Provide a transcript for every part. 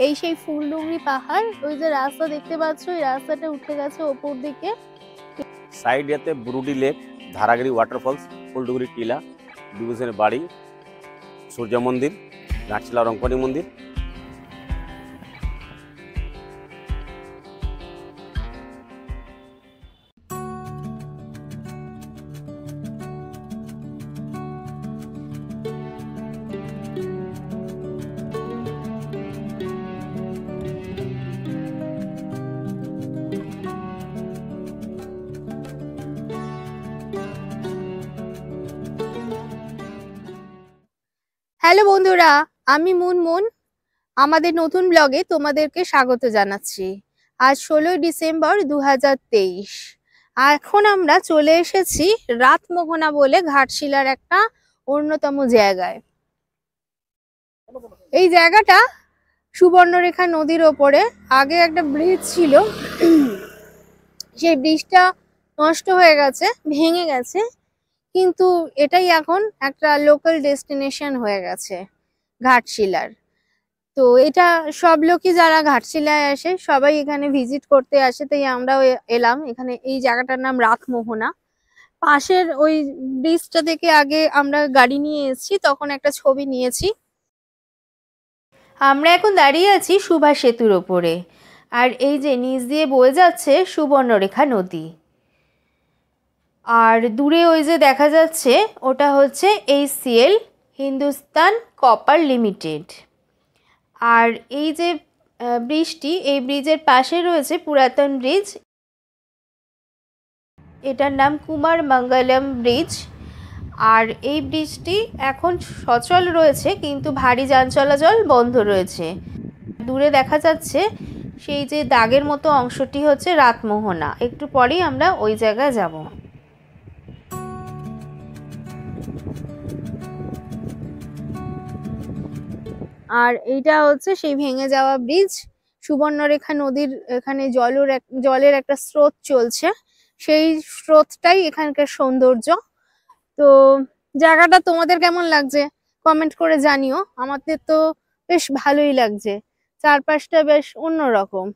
এই সেই ফুলডুঙরি পাহাড়, ওই যে রাস্তা দেখতে পাচ্ছ, এই রাস্তাটা উঠে গেছে ওপর দিকে। সাইডেতে ব্রুডি লেক, ধারাগিরি ওয়াটারফলস, ফুলডুগরি টিলা, বিভূষণের বাড়ি, সূর্য মন্দির, ঘাটশিলা রংপানি মন্দির। হ্যালো বন্ধুরা, আমি মুনমুন। আমাদের নতুন ব্লগে তোমাদেরকে স্বাগত জানাচ্ছি। আজ 16ই ডিসেম্বর 2023। এখন আমরা চলে এসেছি রাতমোহনা বলে ঘাটশিলার একটা অন্যতম জায়গায়। এই জায়গাটা সুবর্ণরেখা নদীর ওপরে। আগে একটা ব্রিজ ছিল, সেই ব্রিজটা নষ্ট হয়ে গেছে, ভেঙে গেছে, কিন্তু এটাই এখন একটা লোকাল ডেস্টিনেশন হয়ে গেছে ঘাটশিলার। তো এটা সব লোকই যারা ঘাটশিলায় আসে সবাই এখানে ভিজিট করতে আসে, তাই আমরাও এলাম এখানে। এই জায়গাটার নাম রাতমোহনা। পাশের ওই ব্রিজটা থেকে আগে আমরা গাড়ি নিয়ে এসেছি, তখন একটা ছবি নিয়েছি। আমরা এখন দাঁড়িয়ে আছি সুভাষ সেতুর ওপরে, আর এই যে নিচ দিয়ে বয়ে যাচ্ছে সুবর্ণরেখা নদী। আর দূরে ওই যে দেখা যাচ্ছে ওটা হচ্ছে HCL, হিন্দুস্তান কপার লিমিটেড। আর এই যে ব্রিজটি, এই ব্রিজের পাশে রয়েছে পুরাতন ব্রিজ, এটার নাম কুমার মঙ্গলম ব্রিজ। আর এই ব্রিজটি এখন সচল রয়েছে, কিন্তু ভারী যান চলাচল বন্ধ রয়েছে। দূরে দেখা যাচ্ছে সেই যে দাগের মতো অংশটি হচ্ছে রাতমোহনা। একটু পরেই আমরা ওই জায়গায় যাব। আর এইটা হচ্ছে সেই ভেঙে যাওয়া ব্রিজ। সুবর্ণরেখা নদীর এখানে জলের একটা স্রোত চলছে, সেই স্রোতটাই এখানকার সৌন্দর্য। তো জায়গাটা তোমাদের কেমন লাগছে কমেন্ট করে জানিও। আমাদের তো বেশ ভালোই লাগছে, চারপাশটা বেশ অন্যরকম।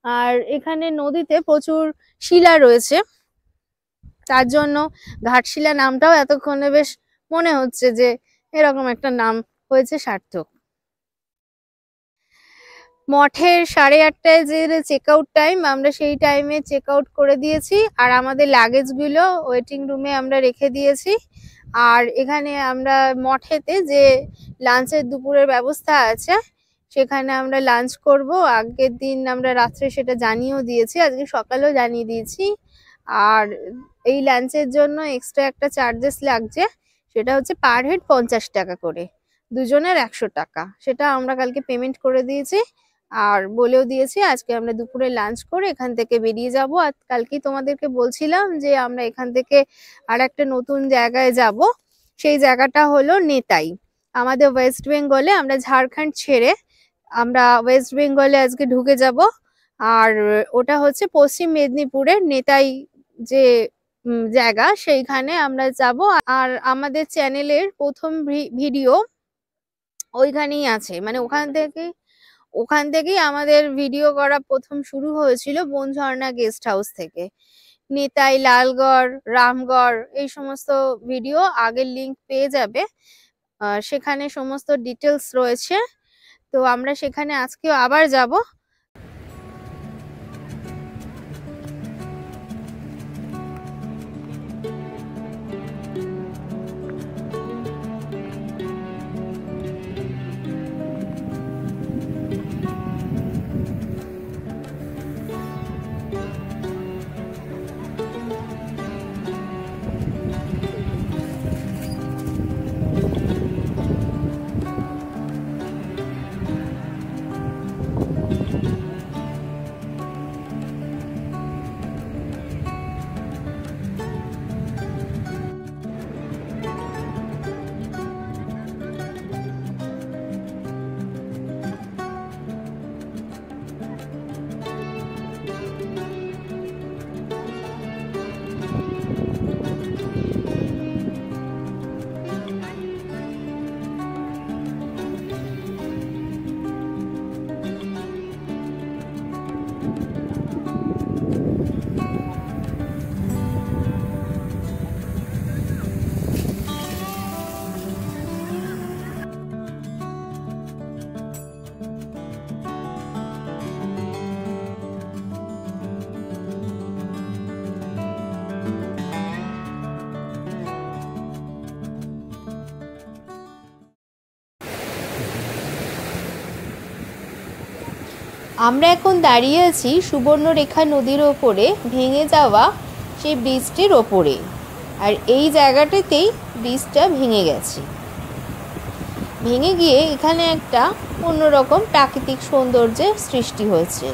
আর এখানে নদীতে প্রচুর শিলা রয়েছে, তার জন্য ঘাটশিলা নামটাও এতক্ষণে বেশ মনে হচ্ছে যে এরকম একটা নাম হয়েছে সার্থক। মঠের 8:30টায় যে চেক আউট টাইম, আমরা সেই টাইমে চেক আউট করে দিয়েছি। আর আমাদের লাগেজগুলো ওয়েটিং রুমে আমরা রেখে দিয়েছি। আর এখানে আমরা মঠেতে যে লাঞ্চের দুপুরের ব্যবস্থা আছে, সেখানে আমরা লাঞ্চ করব। আগের দিন আমরা রাত্রে সেটা জানিয়েও দিয়েছি, আজকে সকালেও জানিয়ে দিয়েছি। আর এই লাঞ্চের জন্য এক্সট্রা একটা চার্জেস লাগছে, সেটা হচ্ছে পার হেড 50 টাকা করে, দুজনের 100 টাকা। সেটা আমরা কালকে পেমেন্ট করে দিয়েছি, আর বলেও দিয়েছি আজকে আমরা দুপুরে লাঞ্চ করে এখান থেকে বেরিয়ে যাব। আর কালকেই তোমাদেরকে বলছিলাম যে আমরা এখান থেকে আর একটা নতুন জায়গায় যাব। সেই জায়গাটা হলো নেতাই। আমাদের ওয়েস্ট বেঙ্গলে, আমরা ঝাড়খণ্ড ছেড়ে আমরা ওয়েস্ট বেঙ্গলে আজকে ঢুকে যাব। আর ওটা হচ্ছে পশ্চিম মেদিনীপুরের নেতাই যে জায়গা, সেইখানে আমরা যাব। আর আমাদের চ্যানেলের প্রথম ভিডিও ওইখানেই আছে, মানে ওখান থেকেই আমাদের ভিডিও করা প্রথম শুরু হয়েছিল, বনঝর্ণা গেস্ট হাউস থেকে। নেতাই, লালগড়, রামগড় এই সমস্ত ভিডিও আগের লিংক পেয়ে যাবে, সেখানে সমস্ত ডিটেলস রয়েছে। তো আমরা সেখানে আজকেও আবার যাব। আমরা এখন দাঁড়িয়ে আছি সুবর্ণরেখা নদীর ওপরে ভেঙে যাওয়া সেই ব্রিজটির ওপরে, আর এই জায়গাটাতেই ব্রিজটা ভেঙে গেছে। ভেঙে গিয়ে এখানে একটা অন্যরকম প্রাকৃতিক সৌন্দর্যের সৃষ্টি হয়েছে।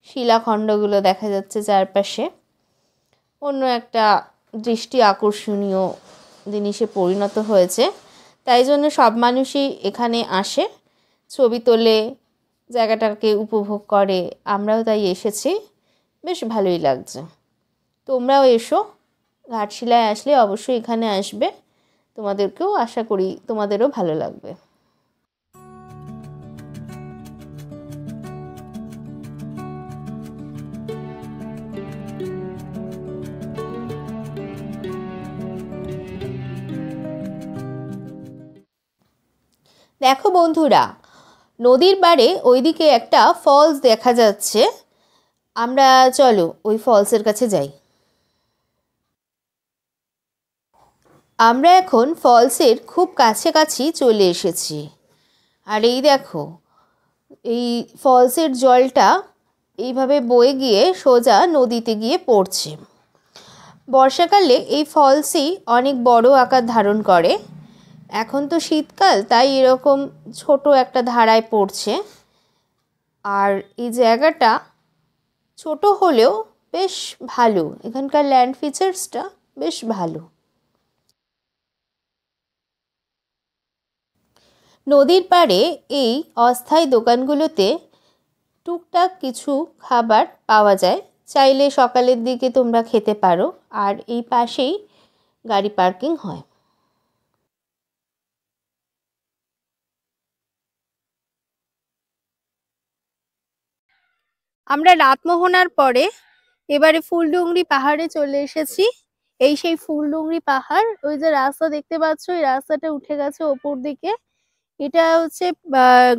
শিলাখণ্ডগুলো দেখা যাচ্ছে চারপাশে, অন্য একটা দৃষ্টি আকর্ষণীয় জিনিসে পরিণত হয়েছে। তাই জন্য সব মানুষই এখানে আসে, ছবি তোলে, জায়গাটাকে উপভোগ করে। আমরাও তাই এসেছি, বেশ ভালোই লাগছে। তোমরাও এসো, ঘাটশিলায় আসলে অবশ্যই এখানে আসবে, তোমাদেরকেও আশা করি তোমাদেরও ভালো লাগবে। দেখো বন্ধুরা, নদীর পাড়ে ওইদিকে একটা ফলস দেখা যাচ্ছে। আমরা চলো ওই ফলসের কাছে যাই। আমরা এখন ফলসের খুব কাছাকাছি চলে এসেছি। আর এই দেখো, এই ফলসের জলটা এইভাবে বয়ে গিয়ে সোজা নদীতে গিয়ে পড়ছে। বর্ষাকালে এই ফলসই অনেক বড় আকার ধারণ করে। এখন তো শীতকাল, তাই এরকম ছোট একটা ধারায় পড়ছে। আর এই জায়গাটা ছোট হলেও বেশ ভালো, এখানকার ল্যান্ড ফিচার্সটা বেশ ভালো। নদীর পাড়ে এই অস্থায়ী দোকানগুলোতে টুকটাক কিছু খাবার পাওয়া যায়, চাইলে সকালের দিকে তোমরা খেতে পারো। আর এই পাশেই গাড়ি পার্কিং হয়। আমরা রাতমোহনার পরে এবারে ফুলডুংরি পাহাড়ে চলে এসেছি। এই সেই ফুলডুংরি পাহাড়, ওই যে রাস্তা দেখতে পাচ্ছ, এই রাস্তাটা উঠে গেছে ওপর দিকে। এটা হচ্ছে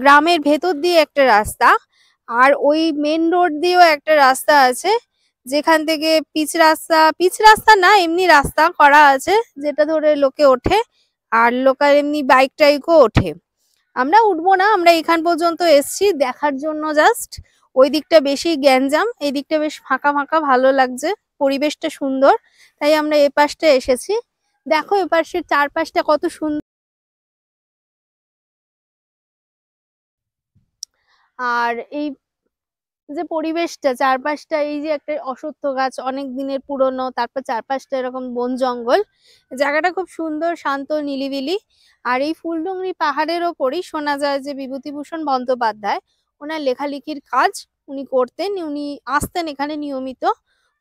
গ্রামের ভেতর দিয়ে একটা রাস্তা, আর ওই মেন রোড দিয়েও একটা রাস্তা আছে, যেখান থেকে পিচ রাস্তা না, এমনি রাস্তা করা আছে, যেটা ধরে লোকে ওঠে, আর লোকাল এমনি বাইক টাইকও ওঠে। আমরা উঠবো না, আমরা এখান পর্যন্ত এসছি দেখার জন্য জাস্ট। ওই দিকটা বেশি গ্যাঞ্জাম, এই দিকটা বেশ ফাঁকা ফাঁকা, ভালো লাগছে, পরিবেশটা সুন্দর, তাই আমরা এ পাশটা এসেছি। দেখো এ পাশের চারপাশটা কত সুন্দর। আর এই যে পরিবেশটা চারপাশটা, এই যে একটা অশ্বত্থ গাছ অনেক দিনের পুরনো, তারপর চারপাশটা এরকম বন জঙ্গল, জায়গাটা খুব সুন্দর, শান্ত, নিলিবিলি। আর এই ফুলডুংরি পাহাড়ের ওপরই শোনা যায় যে বিভূতিভূষণ বন্দ্যোপাধ্যায় ওনার লেখালেখির কাজ উনি করতেন, উনি আসতেন এখানে নিয়মিত।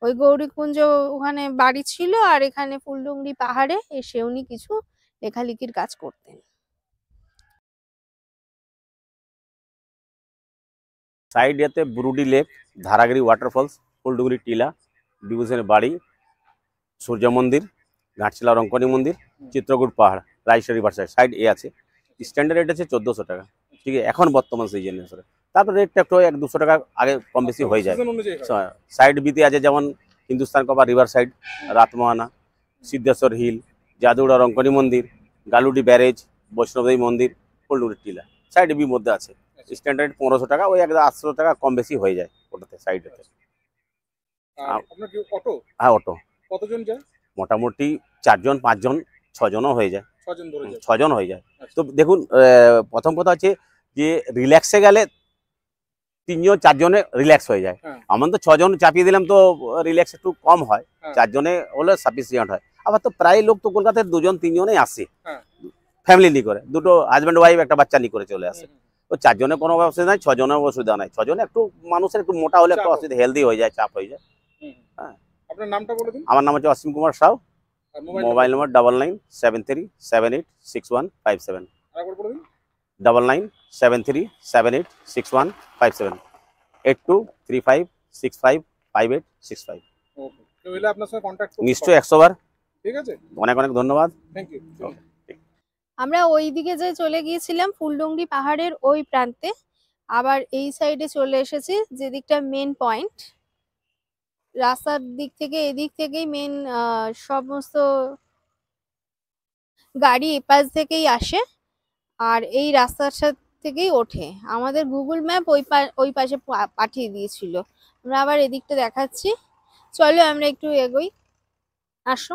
ওই গৌরীকুঞ্জ ওখানে বাড়ি ছিল, আর এখানে ফুলডুংরি পাহাড়ে এসে উনি কিছু লেখালেখির কাজ করতেন। সাইড এতে ব্রুডি লেক, ধারাগিরি ওয়াটারফলস, ফুলডুগরি টিলা, বিভূষণের বাড়ি, সূর্য মন্দির, ঘাটশিলা রঙ্কনী মন্দির, চিত্রকূট পাহাড়, রাইসা রিভার সাইড এ আছে। স্ট্যান্ডার্ড রেট আছে 1400 টাকা, ঠিক আছে, এখন বর্তমান সিজনে। তারপর রেটটা একটু 1-200 টাকা আগে কম বেশি হয়ে যায়। সাইড বিতে আছে যেমন Hindustan Copper river side, Ratmohana, Siddheshwar hill, Jaduguda Rankini মন্দির, গালুডি ব্যারেজ, বৈষ্ণবদেবী মন্দির, ফুলডুগরি টিলা সাইড বি মধ্যে আছে। স্ট্যান্ডার্ড 1500 টাকা, ওই 800 টাকা কম বেশি হয়ে যায় ওটাতে সাইডেতে। হ্যাঁ, অটো। কতজন যায়? মোটামুটি 4 জন 5 জন 6 জনও হয়ে যায়। 6 জন হয়ে যায়। তো দেখুন, প্রথম কথা হচ্ছে যে রিল্যাক্সে গেলে 3 জন 4 জনে রিল্যাক্স হয়ে যায়। আমার তো 6 জন চাপিয়ে দিলাম, তো রিল্যাক্স একটু কম হয়, 4 জনে হলে সাফিসিয়েন্ট হয়। আবার তো প্রায় লোক তো কলকাতায় 2 জন 3 জনেই আসে, ফ্যামিলি নিয়ে করে, দুটো হাজব্যান্ড ওয়াইফ একটা বাচ্চা নিয়ে করে চলে আসে। তো 4 জনের কোনো অসুবিধা নাই, 6 জনের অসুবিধা নাই। 6 জনে একটু মানুষের একটু মোটা হলে একটু অসুবিধা, হেলদি হয়ে যায়, চাপ হয়ে যায়। হ্যাঁ, আপনার নামটা বলে দিন। আমার নাম হচ্ছে অসীম কুমার সাউ, মোবাইল নম্বর 9973786157, 9973786157, 8235655865। নিশ্চয়ই 100 বার। ঠিক আছে, অনেক অনেক ধন্যবাদ। Thank you. আমরা ওই দিকে যে চলে গিয়েছিলাম ফুলডুংরি পাহাড়ের ওই প্রান্তে, আবার এই সাইডে চলে এসেছি, যে দিকটা মেন পয়েন্ট। রাস্তার দিক থেকে এদিক থেকেই মেন সমস্ত গাড়ি এপাশ থেকেই আসে আর এই রাস্তার থেকেই ওঠে। আমাদের গুগল ম্যাপ ওই পাশে পাঠিয়ে দিয়েছিল। আমরা আবার এদিকটা দেখাচ্ছি, চলো আমরা একটু এগোই, আসো।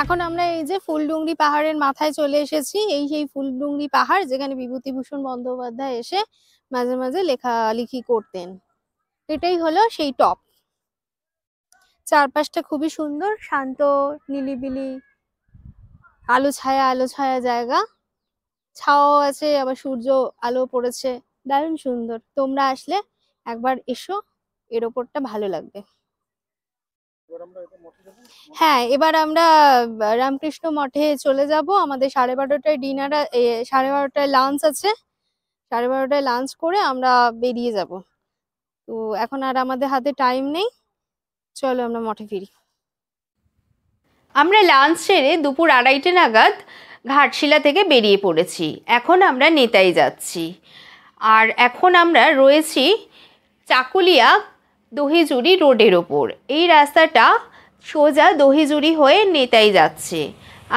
এখন আমরা এই যে ফুলডুংরি পাহাড়ের মাথায় চলে এসেছি। এই সেই ফুলডুংরি পাহাড় যেখানে বিভূতিভূষণ বন্দ্যোপাধ্যায় এসে মাঝে মাঝে লেখালেখি করতেন। এটাই হলো সেই টপ। চারপাশটা খুবই সুন্দর, শান্ত, নিলিবিলি, আলো ছায়া জায়গা, ছাওয়াও আছে, আবার সূর্য আলো পড়েছে, দারুণ সুন্দর। তোমরা আসলে একবার এসো, এর ওপরটা ভালো লাগবে। হ্যাঁ, এবার আমরা রামকৃষ্ণ মঠে চলে যাব। আমাদের 12:30টায় ডিনার, 12:30টায় লাঞ্চ আছে। 12:30টায় লাঞ্চ করে আমরা বেরিয়ে যাব। তো এখন আর আমাদের হাতে টাইম নেই, চলো আমরা মঠে ফিরি। আমরা লাঞ্চ সেরে দুপুর 2:30 নাগাদ ঘাটশিলা থেকে বেরিয়ে পড়েছি। এখন আমরা নেতাই যাচ্ছি। আর এখন আমরা রয়েছি চাকুলিয়া দহিজুড়ি রোডের ওপর। এই রাস্তাটা সোজা দহিজুড়ি হয়ে নেতাই যাচ্ছে।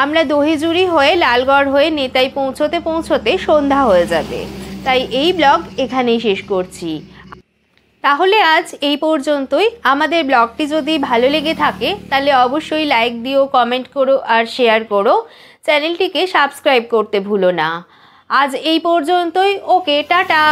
আমরা দহিজুড়ি হয়ে লালগড় হয়ে নেতাই পৌঁছতে পৌঁছতে সন্ধ্যা হয়ে যাবে, তাই এই ব্লগ এখানেই শেষ করছি। তাহলে আজ এই পর্যন্তই। আমাদের ব্লগটি যদি ভালো লেগে থাকে তাহলে অবশ্যই লাইক দিও, কমেন্ট করো আর শেয়ার করো। চ্যানেলটিকে সাবস্ক্রাইব করতে ভুলো না। আজ এই পর্যন্তই। ওকে, টাটা।